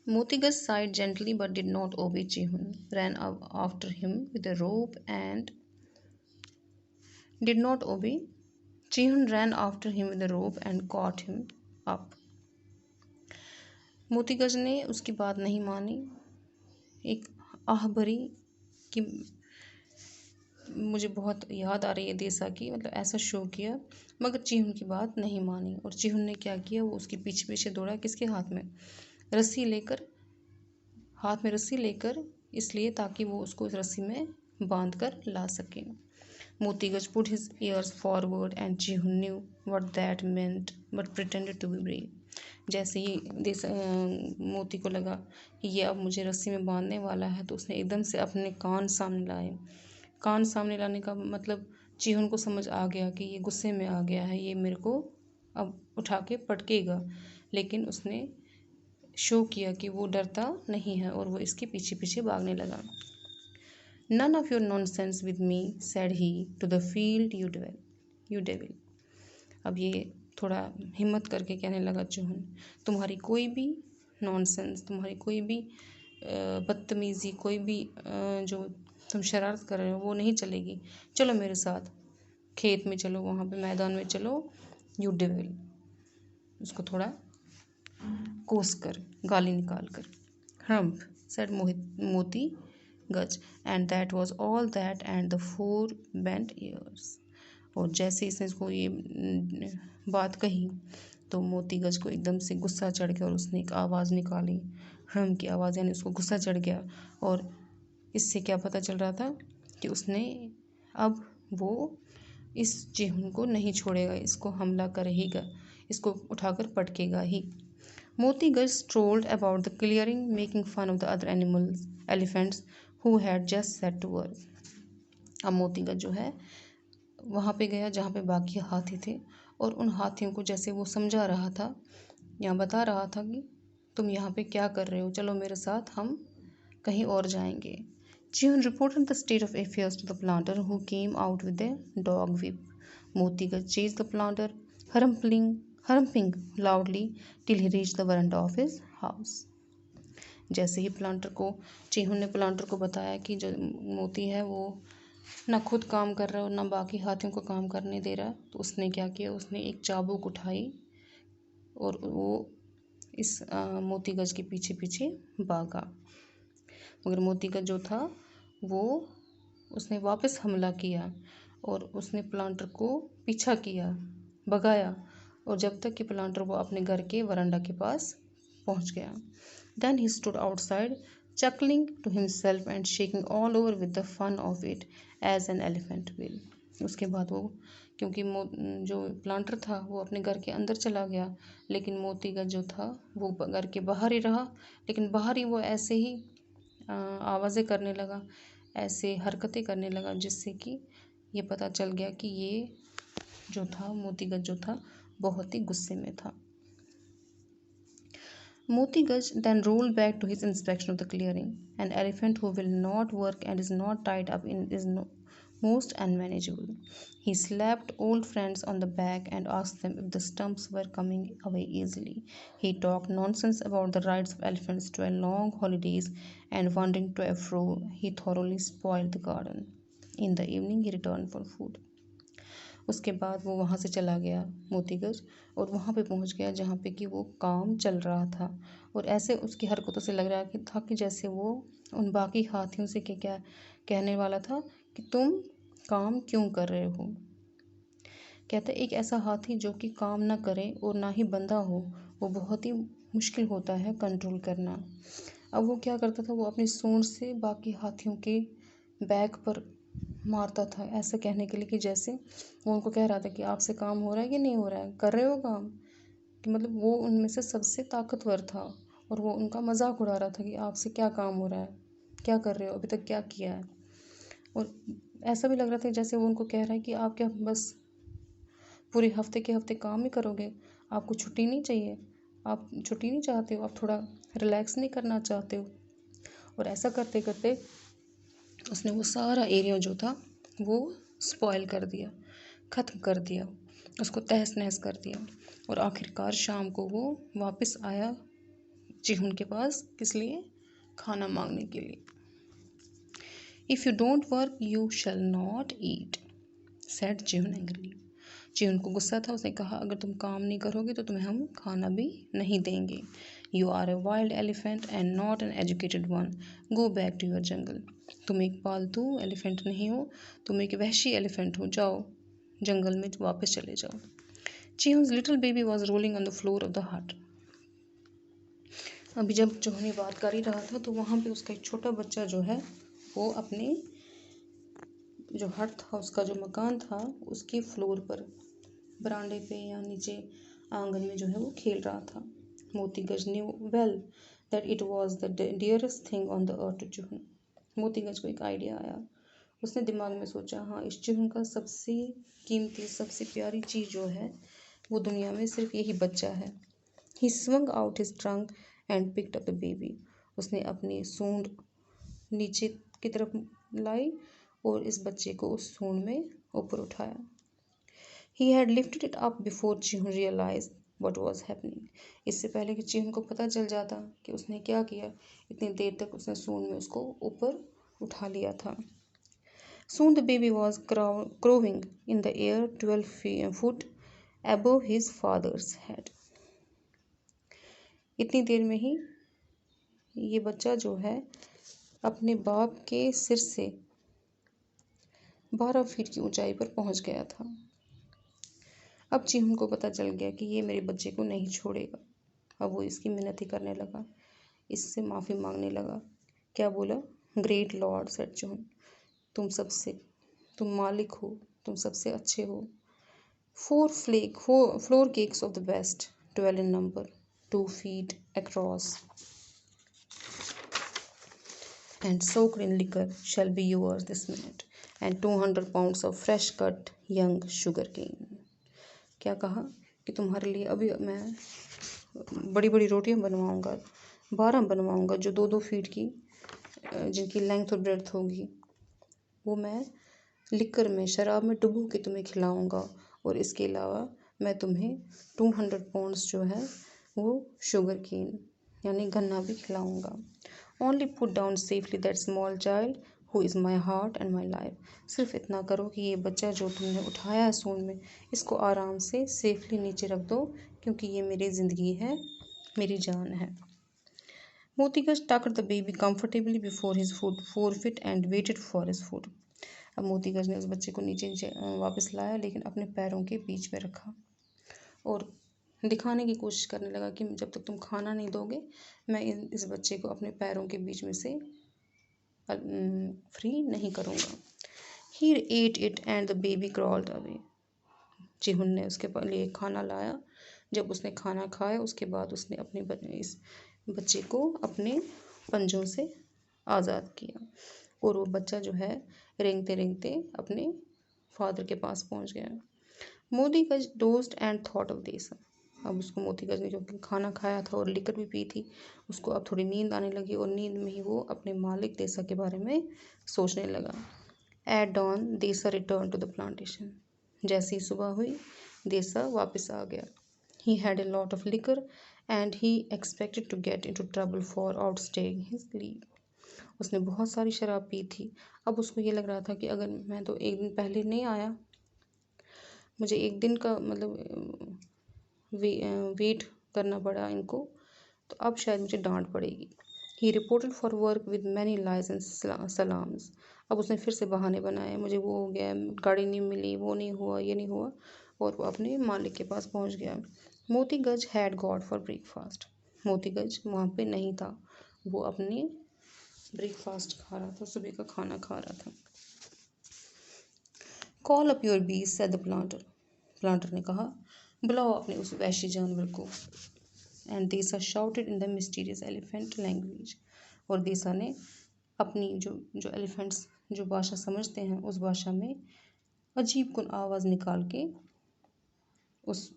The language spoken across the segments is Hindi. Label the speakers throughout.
Speaker 1: Motigus sighed gently but did not obey. Chihun ran up after him with a rope and did not obey. Chihun ran after him with a rope and caught him up. मोतीगज ने उसकी बात नहीं मानी। एक आह भरी कि मुझे बहुत याद आ रही है देसा की, मतलब ऐसा शो किया, मगर चीहुन की बात नहीं मानी। और चीहुन ने क्या किया, वो उसके पीछे पीछे दौड़ा। किसके हाथ में? रस्सी लेकर, हाथ में रस्सी लेकर, इसलिए ताकि वो उसको इस रस्सी में बांध कर ला सके। Moti Guj put his ears forward and Chihun knew what that meant but pretended to be brave। जैसे ही मोती को लगा कि ये अब मुझे रस्सी में बांधने वाला है, तो उसने एकदम से अपने कान सामने लाए। कान सामने लाने का मतलब चीहुन को समझ आ गया कि ये गुस्से में आ गया है, ये मेरे को अब उठा के पटकेगा। लेकिन उसने शो किया कि वो डरता नहीं है और वो इसके पीछे पीछे भागने लगा। None of your nonsense with me, said he, to the field you devil। अब ये थोड़ा हिम्मत करके कहने लगा चूहन, तुम्हारी कोई भी नॉनसेंस, तुम्हारी कोई भी बदतमीज़ी, कोई भी जो तुम शरारत कर रहे हो वो नहीं चलेगी। चलो मेरे साथ, खेत में चलो, वहाँ पे मैदान में चलो, यू डेविल। उसको थोड़ा कोस कर, गाली निकाल कर। हम्प सेड मोती गज and that was all that and the four bent years. और जैसे इसने इसको ये बात कही तो मोती गज को एकदम से गुस्सा चढ़ गया और उसने एक आवाज़ निकाली, हम की आवाज़, यानी उसको गुस्सा चढ़ गया। और इससे क्या पता चल रहा था कि उसने अब वो इस चीहुन को नहीं छोड़ेगा, इसको हमला करेगा, इसको उठाकर पटकेगा ही। मोती गज strolled about the clearing, making fun of the other elephants who had just set to work। अब मोती गज जो है वहाँ पे गया जहाँ पे बाकी हाथी थे, और उन हाथियों को जैसे वो समझा रहा था या बता रहा था कि तुम यहाँ पे क्या कर रहे हो, चलो मेरे साथ, हम कहीं और जाएंगे। Chihun reported the state of affairs to the planter, who came out with a dog whip। Motigas chased the planter, harumping loudly till he reached the veranda of his house। जैसे ही प्लांटर को, चीहुन ने प्लांटर को बताया कि जो मोती है वो ना खुद काम कर रहा है और ना बाकी हाथियों को काम करने दे रहा, तो उसने क्या किया, उसने एक चाबुक उठाई और वो इस मोतीगज के पीछे पीछे भागा। मगर मोतीगज जो था वो उसने वापस हमला किया और उसने प्लांटर को पीछा किया, भगाया, और जब तक कि प्लांटर वो अपने घर के वरांडा के पास पहुंच गया। Then he stood outside, chuckling to himself and shaking all over with the fun of it as an elephant will। उसके बाद वो, क्योंकि जो प्लांटर था वो अपने घर के अंदर चला गया, लेकिन मोतीगज जो था वो घर के बाहर ही रहा। लेकिन बाहर ही वो ऐसे ही आवाज़ें करने लगा, ऐसे हरकतें करने लगा, जिससे कि ये पता चल गया कि ये जो था मोतीगज जो था बहुत ही गुस्से में था। Motigaj then rolled back to his inspection of the clearing। An elephant who will not work and is not tied up in is most unmanageable। He slapped old friends on the back and asked them if the stumps were coming away easily। He talked nonsense about the rights of elephants to a long holidays and wandering to and fro। He thoroughly spoiled the garden। In the evening he returned for food। उसके बाद वो वहाँ से चला गया मोतीगज, और वहाँ पे पहुँच गया जहाँ पे कि वो काम चल रहा था। और ऐसे उसकी हरकतों से लग रहा था कि जैसे वो उन बाकी हाथियों से क्या कहने वाला था कि तुम काम क्यों कर रहे हो। कहते एक ऐसा हाथी जो कि काम ना करे और ना ही बंधा हो, वो बहुत ही मुश्किल होता है कंट्रोल करना। अब वो क्या करता था, वो अपनी सूंड से बाकी हाथियों के बैक पर मारता था, ऐसा कहने के लिए कि जैसे वो उनको कह रहा था कि आपसे काम हो रहा है कि नहीं हो रहा है, कर रहे हो काम, कि मतलब वो उनमें से सबसे ताकतवर था और वो उनका मजाक उड़ा रहा था कि आपसे क्या काम हो रहा है, क्या कर रहे हो, अभी तक क्या किया है। और ऐसा भी लग रहा था जैसे वो उनको कह रहा है कि आप क्या बस पूरे हफ्ते के हफ्ते काम ही करोगे, आपको छुट्टी नहीं चाहिए, आप छुट्टी नहीं चाहते हो, आप थोड़ा रिलैक्स नहीं करना चाहते हो। और ऐसा करते करते उसने वो सारा एरिया जो था वो स्पॉइल कर दिया, ख़त्म कर दिया, उसको तहस नहस कर दिया। और आखिरकार शाम को वो वापस आया चिहुन के पास, किस लिए? खाना मांगने के लिए। If you don't work you shall not eat, said Chihun angrily. Chihun को गुस्सा था, उसने कहा अगर तुम काम नहीं करोगे तो तुम्हें हम खाना भी नहीं देंगे। You are a wild elephant and not an educated one, go back to your jungle. तुम एक पालतू एलिफेंट नहीं हो, तुम एक वहशी एलिफेंट हो, जाओ जंगल में वापस चले जाओ। Chihun's little baby was rolling on the floor of the hut. अभी जब चिहुन ये बात कर ही रहा था तो वहाँ पे उसका एक छोटा बच्चा जो है वो अपने जो हट था, उसका जो मकान था, उसके फ्लोर पर, बरामदे पे या नीचे आंगन में जो है वो खेल रहा था। Moti Guj knew well that it was the dearest thing on the earth to Chihun. Moti Guj को एक आइडिया आया, उसने दिमाग में सोचा, हाँ इस चिहुन का सबसे कीमती, सबसे प्यारी चीज़ जो है वो दुनिया में सिर्फ यही बच्चा है। ही swung out his trunk and picked up the baby. उसने अपनी सूंड नीचे की तरफ लाई और इस बच्चे को उस सूंड में ऊपर उठाया। He had lifted it up before चिहुन realized what was happening. इससे पहले कि चिहुन को पता चल जाता कि उसने क्या किया, इतनी देर तक उसने सूंड में उसको ऊपर उठा लिया था। Soon the baby was crowing in the air 12 foot above his father's head. इतनी देर में ही ये बच्चा जो है अपने बाप के सिर से 12 फीट की ऊंचाई पर पहुंच गया था। अब चिहुन को पता चल गया कि ये मेरे बच्चे को नहीं छोड़ेगा। अब वो इसकी मिन्नती करने लगा, इससे माफ़ी मांगने लगा। क्या बोला? ग्रेट लॉर्ड सेड चिहुन, तुम मालिक हो, तुम सबसे अच्छे हो। 4 floor cakes of the best, 12 in number, 2 feet across and soaked in liquor shall be yours this minute, and 200 pounds of fresh cut young sugar cane. क्या कहा कि तुम्हारे लिए अभी मैं बड़ी बड़ी रोटियां बनवाऊंगा, 12 बनवाऊंगा, जो 2-2 फीट की, जिनकी लेंथ और ब्रेड्थ होगी, वो मैं लिकर में, शराब में डुबो के तुम्हें खिलाऊंगा। और इसके अलावा मैं तुम्हें 200 पाउंड्स जो है वो शुगर केन यानी गन्ना भी खिलाऊंगा। Only put down safely that small child who is my heart and my life. सिर्फ इतना करो कि ये बच्चा जो तुमने उठाया है सूंड में, इसको आराम से सेफली नीचे रख दो, क्योंकि ये मेरी ज़िंदगी है, मेरी जान है। मोतीगज tucked the baby comfortably before his forefeet and waited for his food. अब मोतीगज ने उस बच्चे को नीचे नीचे वापस लाया, लेकिन अपने पैरों के बीच में रखा और दिखाने की कोशिश करने लगा कि जब तक तुम खाना नहीं दोगे, मैं इस बच्चे को अपने पैरों के बीच में से फ्री नहीं करूँगा। He ate it and the baby crawled away. चिहुन ने उसके लिए खाना लाया। जब उसने खाना खाया उसके बाद उसने इस बच्चे को अपने पंजों से आज़ाद किया और वो बच्चा जो है रेंगते रेंगते अपने फादर के पास पहुंच गया। मोतीगज डोज्ड एंड थॉट ऑफ देसा। अब उसको मोतीगज ने जो खाना खाया था और लिकर भी पी थी, उसको अब थोड़ी नींद आने लगी और नींद में ही वो अपने मालिक देसा के बारे में सोचने लगा। एट डॉन देसा रिटर्न टू द प्लांटेशन। जैसे ही सुबह हुई, देसा वापस आ गया। He had a lot of liquor and he expected to get into trouble for outstaying his leave. उसने बहुत सारी शराब पी थी। अब उसको ये लग रहा था कि अगर मैं तो एक दिन पहले नहीं आया, मुझे एक दिन का मतलब वेट करना पड़ा इनको, तो अब शायद मुझे डांट पड़ेगी। He reported for work with many lies and salams. अब उसने फिर से बहाने बनाए, मुझे वो हो गया, गाड़ी नहीं मिली, वो नहीं हुआ, ये नहीं हुआ, और वो अपने मालिक के पास पहुंच गया। मोतीगज हैड गॉड फॉर ब्रेकफास्ट। मोतीगज वहाँ पे नहीं था, वो अपने ब्रेकफास्ट खा रहा था, सुबह का खाना खा रहा था। कॉल अप योर बीज सेड द प्लांटर। प्लांटर ने कहा, बुलाओ अपने उस वैश्य जानवर को। एंड देसा shouted in the mysterious elephant language. और देसा ने अपनी जो एलिफेंट्स जो भाषा समझते हैं उस भाषा में अजीब कुन आवाज़ निकाल के उस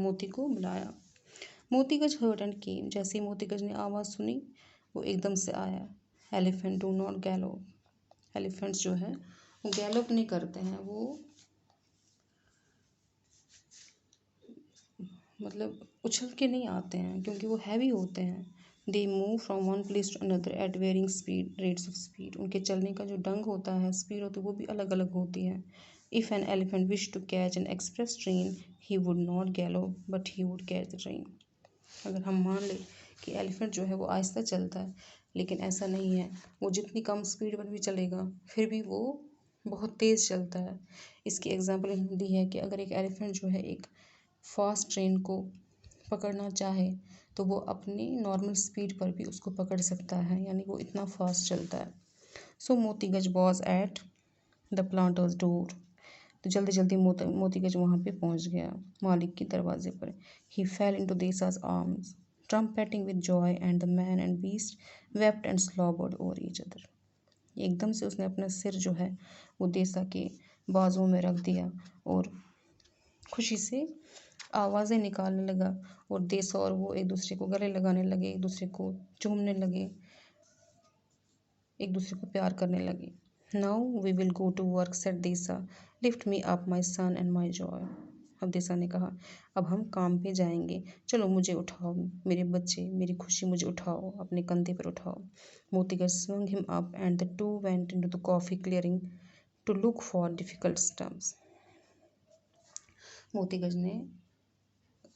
Speaker 1: मोती को बुलाया। मोतीगज हर्ट एंड केम। जैसे ही मोतीगज ने आवाज़ सुनी, वो एकदम से आया। Elephant do not gallop. Elephants जो है वो गैलोप नहीं करते हैं, वो मतलब उछल के नहीं आते हैं, क्योंकि वो हैवी होते हैं, they move from one place to another at varying speed rates of speed. उनके चलने का जो ढंग होता है, स्पीड होती है, वो भी अलग अलग होती है। If an elephant wish to catch an express train he would not gallop but he would catch the train. अगर हम मान लें कि एलिफेंट जो है वो आहिस्ता चलता है, लेकिन ऐसा नहीं है, वो जितनी कम स्पीड पर भी चलेगा फिर भी वो बहुत तेज़ चलता है। इसकी एग्जांपल दी है कि अगर एक एलिफेंट जो है एक फास्ट ट्रेन को पकड़ना चाहे तो वो अपनी नॉर्मल स्पीड पर भी उसको पकड़ सकता है, यानी वो इतना फास्ट चलता है। So Moti Guj was at the planter's door. तो जल्दी जल्दी मोतीगज वहाँ पे पहुँच गया मालिक के दरवाजे पर। He fell into Deesa's arms trumpeting with joy and the man and beast wept and slobbered over each other. एकदम से उसने अपना सिर जो है वो देसा के बाजुओं में रख दिया और खुशी से आवाज़ें निकालने लगा, और देसा और वो एक दूसरे को गले लगाने लगे, एक दूसरे को चूमने लगे, एक दूसरे को प्यार करने लगे। Now we will go to work said Deesa, lift me up my son and my joy. अब देसा ने कहा, अब हम काम पे जाएंगे, चलो मुझे उठाओ मेरे बच्चे, मेरी खुशी मुझे उठाओ, अपने कंधे पर उठाओ। मोतीगज swung him up and the two went into the coffee clearing to look for difficult stumps। मोतीगज ने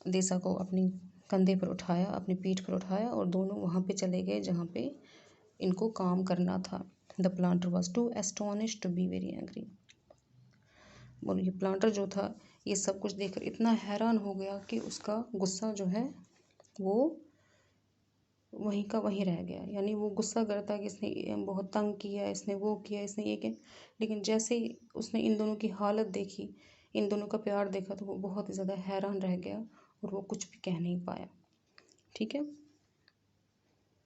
Speaker 1: देसा को अपनी कंधे पर उठाया, अपनी पीठ पर उठाया, और दोनों वहाँ पे चले गए जहाँ पे इनको काम करना था। The planter was to astonish to be very angry. और ये प्लांटर जो था ये सब कुछ देखकर इतना हैरान हो गया कि उसका गुस्सा जो है वो वहीं का वहीं रह गया। यानी वो गुस्सा करता कि इसने बहुत तंग किया, इसने वो किया, इसने ये किया, लेकिन जैसे ही उसने इन दोनों की हालत देखी, इन दोनों का प्यार देखा, तो वो बहुत ही ज़्यादा हैरान रह गया और वो कुछ भी कह नहीं पाया। ठीक है।